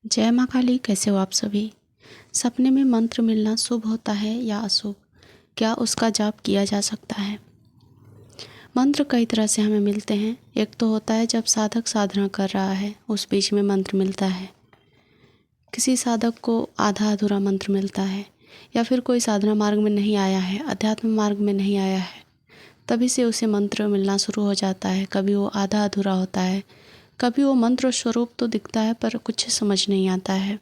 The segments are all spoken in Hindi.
जय माँ काली। कैसे हो आप सभी। सपने में मंत्र मिलना शुभ होता है या अशुभ? क्या उसका जाप किया जा सकता है? मंत्र कई तरह से हमें मिलते हैं। एक तो होता है जब साधक साधना कर रहा है उस बीच में मंत्र मिलता है। किसी साधक को आधा अधूरा मंत्र मिलता है, या फिर कोई साधना मार्ग में नहीं आया है, अध्यात्म मार्ग में नहीं आया है, तभी से उसे मंत्र मिलना शुरू हो जाता है। कभी वो आधा अधूरा होता है, कभी वो मंत्र स्वरूप तो दिखता है पर कुछ समझ नहीं आता है,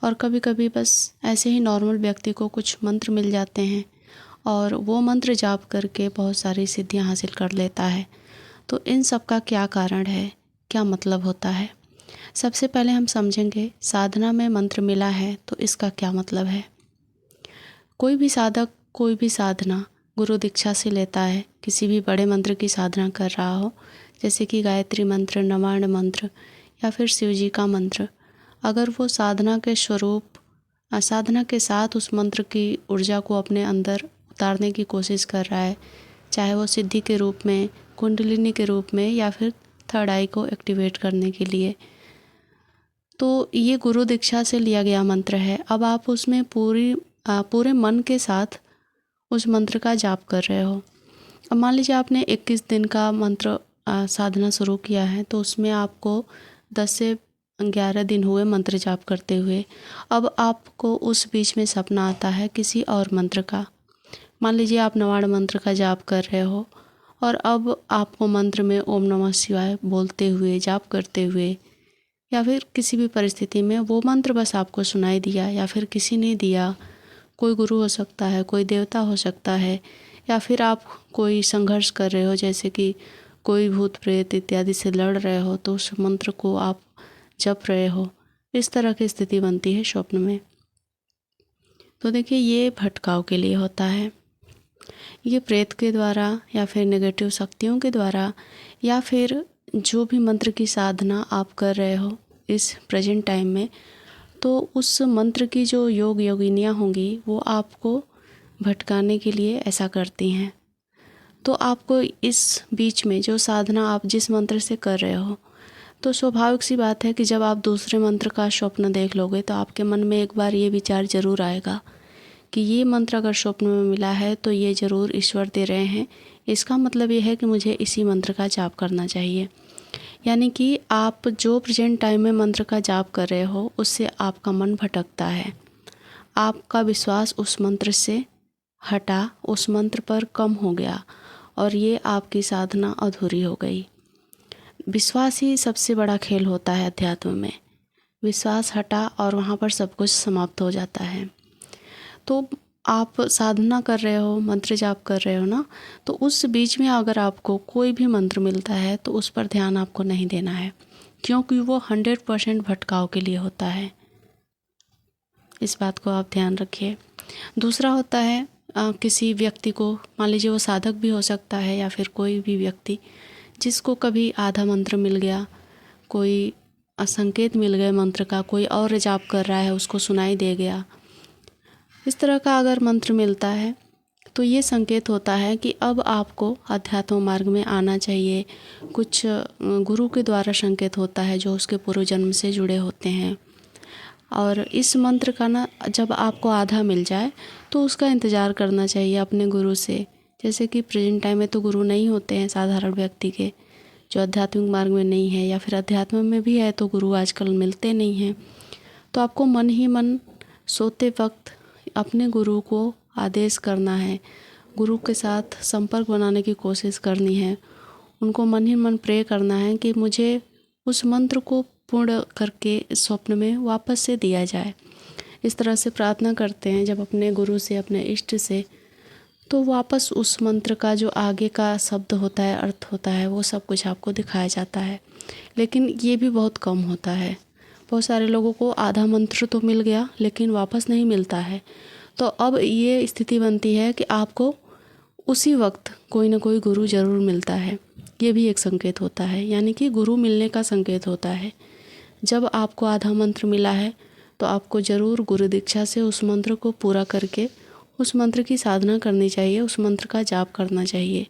और कभी कभी बस ऐसे ही नॉर्मल व्यक्ति को कुछ मंत्र मिल जाते हैं और वो मंत्र जाप करके बहुत सारी सिद्धियां हासिल कर लेता है। तो इन सब का क्या कारण है, क्या मतलब होता है? सबसे पहले हम समझेंगे साधना में मंत्र मिला है तो इसका क्या मतलब है। कोई भी साधक कोई भी साधना गुरु दीक्षा से लेता है। किसी भी बड़े मंत्र की साधना कर रहा हो, जैसे कि गायत्री मंत्र, नवार्ण मंत्र या फिर शिव जी का मंत्र, अगर वो साधना के स्वरूप साधना के साथ उस मंत्र की ऊर्जा को अपने अंदर उतारने की कोशिश कर रहा है, चाहे वो सिद्धि के रूप में, कुंडलिनी के रूप में, या फिर थर्ड आई को एक्टिवेट करने के लिए, तो ये गुरु दीक्षा से लिया गया मंत्र है। अब आप उसमें पूरे मन के साथ उस मंत्र का जाप कर रहे हो। अब मान लीजिए आपने 21 दिन का मंत्र साधना शुरू किया है, तो उसमें आपको 10 से 11 दिन हुए मंत्र जाप करते हुए। अब आपको उस बीच में सपना आता है किसी और मंत्र का। मान लीजिए आप नवार्ण मंत्र का जाप कर रहे हो और अब आपको मंत्र में ओम नमः शिवाय बोलते हुए, जाप करते हुए, या फिर किसी भी परिस्थिति में वो मंत्र बस आपको सुनाई दिया, या फिर किसी ने दिया, कोई गुरु हो सकता है, कोई देवता हो सकता है, या फिर आप कोई संघर्ष कर रहे हो, जैसे कि कोई भूत प्रेत इत्यादि से लड़ रहे हो, तो उस मंत्र को आप जप रहे हो। इस तरह की स्थिति बनती है स्वप्न में। तो देखिए, ये भटकाव के लिए होता है। ये प्रेत के द्वारा या फिर नेगेटिव शक्तियों के द्वारा, या फिर जो भी मंत्र की साधना आप कर रहे हो इस प्रेजेंट टाइम में, तो उस मंत्र की जो योग योगिनियाँ होंगी वो आपको भटकाने के लिए ऐसा करती हैं। तो आपको इस बीच में जो साधना आप जिस मंत्र से कर रहे हो, तो स्वाभाविक सी बात है कि जब आप दूसरे मंत्र का स्वप्न देख लोगे तो आपके मन में एक बार ये विचार ज़रूर आएगा कि ये मंत्र अगर स्वप्न में मिला है तो ये ज़रूर ईश्वर दे रहे हैं। इसका मतलब ये है कि मुझे इसी मंत्र का जाप करना चाहिए। यानी कि आप जो प्रेजेंट टाइम में मंत्र का जाप कर रहे हो उससे आपका मन भटकता है। आपका विश्वास उस मंत्र से हटा, उस मंत्र पर कम हो गया, और ये आपकी साधना अधूरी हो गई। विश्वास ही सबसे बड़ा खेल होता है अध्यात्म में। विश्वास हटा और वहाँ पर सब कुछ समाप्त हो जाता है। तो आप साधना कर रहे हो, मंत्र जाप कर रहे हो ना, तो उस बीच में अगर आपको कोई भी मंत्र मिलता है तो उस पर ध्यान आपको नहीं देना है, क्योंकि वो 100% भटकाव के लिए होता है। इस बात को आप ध्यान रखिए। दूसरा होता है किसी व्यक्ति को, मान लीजिए वो साधक भी हो सकता है या फिर कोई भी व्यक्ति जिसको कभी आधा मंत्र मिल गया, कोई संकेत मिल गए मंत्र का, कोई और जाप कर रहा है उसको सुनाई दे गया, इस तरह का अगर मंत्र मिलता है तो ये संकेत होता है कि अब आपको अध्यात्म मार्ग में आना चाहिए। कुछ गुरु के द्वारा संकेत होता है जो उसके पूर्व जन्म से जुड़े होते हैं। और इस मंत्र का ना, जब आपको आधा मिल जाए तो उसका इंतज़ार करना चाहिए अपने गुरु से। जैसे कि प्रेजेंट टाइम में तो गुरु नहीं होते हैं साधारण व्यक्ति के, जो आध्यात्मिक मार्ग में नहीं है, या फिर अध्यात्म में भी है तो गुरु आजकल मिलते नहीं हैं। तो आपको मन ही मन सोते वक्त अपने गुरु को आदेश करना है, गुरु के साथ संपर्क बनाने की कोशिश करनी है। उनको मन ही मन प्रे करना है कि मुझे उस मंत्र को पूर्ण करके स्वप्न में वापस से दिया जाए। इस तरह से प्रार्थना करते हैं जब अपने गुरु से, अपने इष्ट से, तो वापस उस मंत्र का जो आगे का शब्द होता है, अर्थ होता है, वो सब कुछ आपको दिखाया जाता है। लेकिन ये भी बहुत कम होता है। बहुत सारे लोगों को आधा मंत्र तो मिल गया लेकिन वापस नहीं मिलता है। तो अब ये स्थिति बनती है कि आपको उसी वक्त कोई ना कोई गुरु ज़रूर मिलता है। ये भी एक संकेत होता है, यानी कि गुरु मिलने का संकेत होता है। जब आपको आधा मंत्र मिला है तो आपको ज़रूर गुरु दीक्षा से उस मंत्र को पूरा करके उस मंत्र की साधना करनी चाहिए, उस मंत्र का जाप करना चाहिए।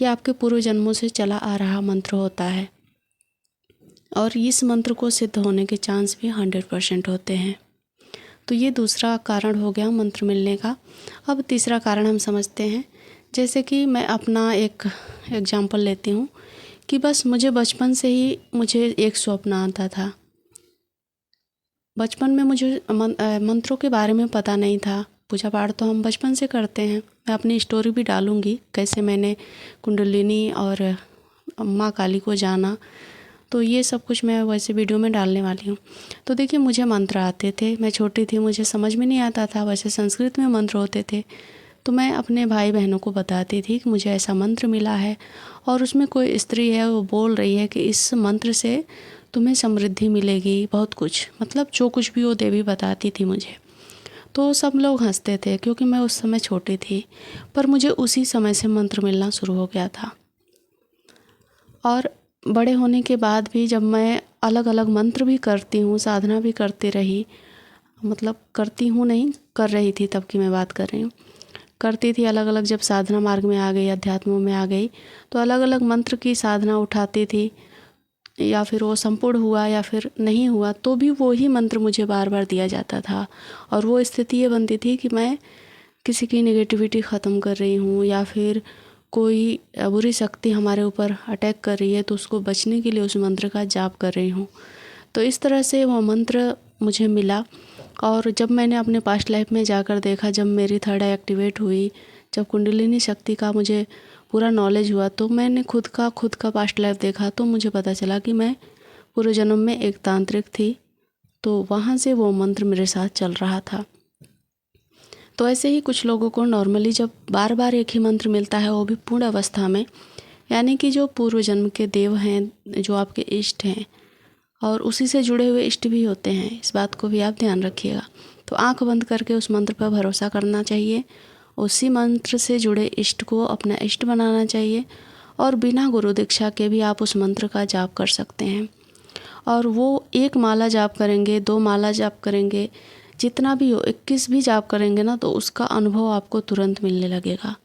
यह आपके पूर्व जन्मों से चला आ रहा मंत्र होता है। और इस मंत्र को सिद्ध होने के चांस भी 100% होते हैं। तो ये दूसरा कारण हो गया मंत्र मिलने का। अब तीसरा कारण हम समझते हैं। जैसे कि मैं अपना एक एग्जाम्पल लेती हूँ कि बस मुझे बचपन से ही मुझे एक स्वप्न आता था। बचपन में मुझे मंत्रों के बारे में पता नहीं था। पूजा पाठ तो हम बचपन से करते हैं। मैं अपनी स्टोरी भी डालूँगी कैसे मैंने कुंडलिनी और माँ काली को जाना, तो ये सब कुछ मैं वैसे वीडियो में डालने वाली हूँ। तो देखिए, मुझे मंत्र आते थे, मैं छोटी थी, मुझे समझ में नहीं आता था। वैसे संस्कृत में मंत्र होते थे, तो मैं अपने भाई बहनों को बताती थी कि मुझे ऐसा मंत्र मिला है और उसमें कोई स्त्री है, वो बोल रही है कि इस मंत्र से तुम्हें समृद्धि मिलेगी, बहुत कुछ, मतलब जो कुछ भी वो देवी बताती थी मुझे। तो सब लोग हंसते थे क्योंकि मैं उस समय छोटी थी, पर मुझे उसी समय से मंत्र मिलना शुरू हो गया था। और बड़े होने के बाद भी जब मैं अलग अलग मंत्र भी करती हूँ, साधना भी करती रही, मतलब करती हूँ नहीं, कर रही थी, तब की मैं बात कर रही हूँ, करती थी अलग अलग। जब साधना मार्ग में आ गई, अध्यात्म में आ गई, तो अलग अलग मंत्र की साधना उठाती थी, या फिर वो संपूर्ण हुआ या फिर नहीं हुआ, तो भी वो ही मंत्र मुझे बार बार दिया जाता था। और वो स्थिति ये बनती थी कि मैं किसी की नेगेटिविटी ख़त्म कर रही हूँ, या फिर कोई बुरी शक्ति हमारे ऊपर अटैक कर रही है, तो उसको बचने के लिए उस मंत्र का जाप कर रही हूँ। तो इस तरह से वो मंत्र मुझे मिला। और जब मैंने अपने पास्ट लाइफ में जाकर देखा, जब मेरी थर्ड आई एक्टिवेट हुई, जब कुंडलिनी शक्ति का मुझे पूरा नॉलेज हुआ, तो मैंने खुद का पास्ट लाइफ देखा, तो मुझे पता चला कि मैं पूर्व जन्म में एक तांत्रिक थी। तो वहाँ से वो मंत्र मेरे साथ चल रहा था। तो ऐसे ही कुछ लोगों को नॉर्मली जब बार बार एक ही मंत्र मिलता है, वो भी पूर्ण अवस्था में, यानी कि जो पूर्व जन्म के देव हैं, जो आपके इष्ट हैं, और उसी से जुड़े हुए इष्ट भी होते हैं, इस बात को भी आप ध्यान रखिएगा। तो आंख बंद करके उस मंत्र पर भरोसा करना चाहिए, उसी मंत्र से जुड़े इष्ट को अपना इष्ट बनाना चाहिए, और बिना गुरु दीक्षा के भी आप उस मंत्र का जाप कर सकते हैं। और वो एक माला जाप करेंगे, 2 माला जाप करेंगे, जितना भी हो, 21 भी जाप करेंगे ना, तो उसका अनुभव आपको तुरंत मिलने लगेगा।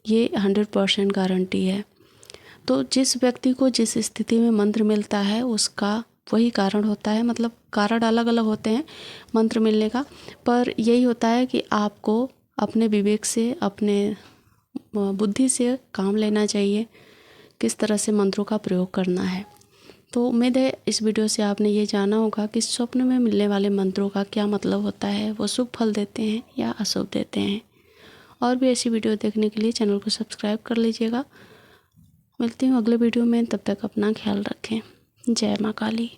ये 100% गारंटी है। तो जिस व्यक्ति को जिस स्थिति में मंत्र मिलता है, उसका वही कारण होता है। मतलब कारण अलग अलग होते हैं मंत्र मिलने का, पर यही होता है कि आपको अपने विवेक से, अपने बुद्धि से काम लेना चाहिए, किस तरह से मंत्रों का प्रयोग करना है। तो उम्मीद है इस वीडियो से आपने ये जाना होगा कि स्वप्न में मिलने वाले मंत्रों का क्या मतलब होता है, वो शुभ फल देते हैं या अशुभ देते हैं। और भी ऐसी वीडियो देखने के लिए चैनल को सब्सक्राइब कर लीजिएगा। मिलती हूँ अगले वीडियो में, तब तक अपना ख्याल रखें। जय माँ काली।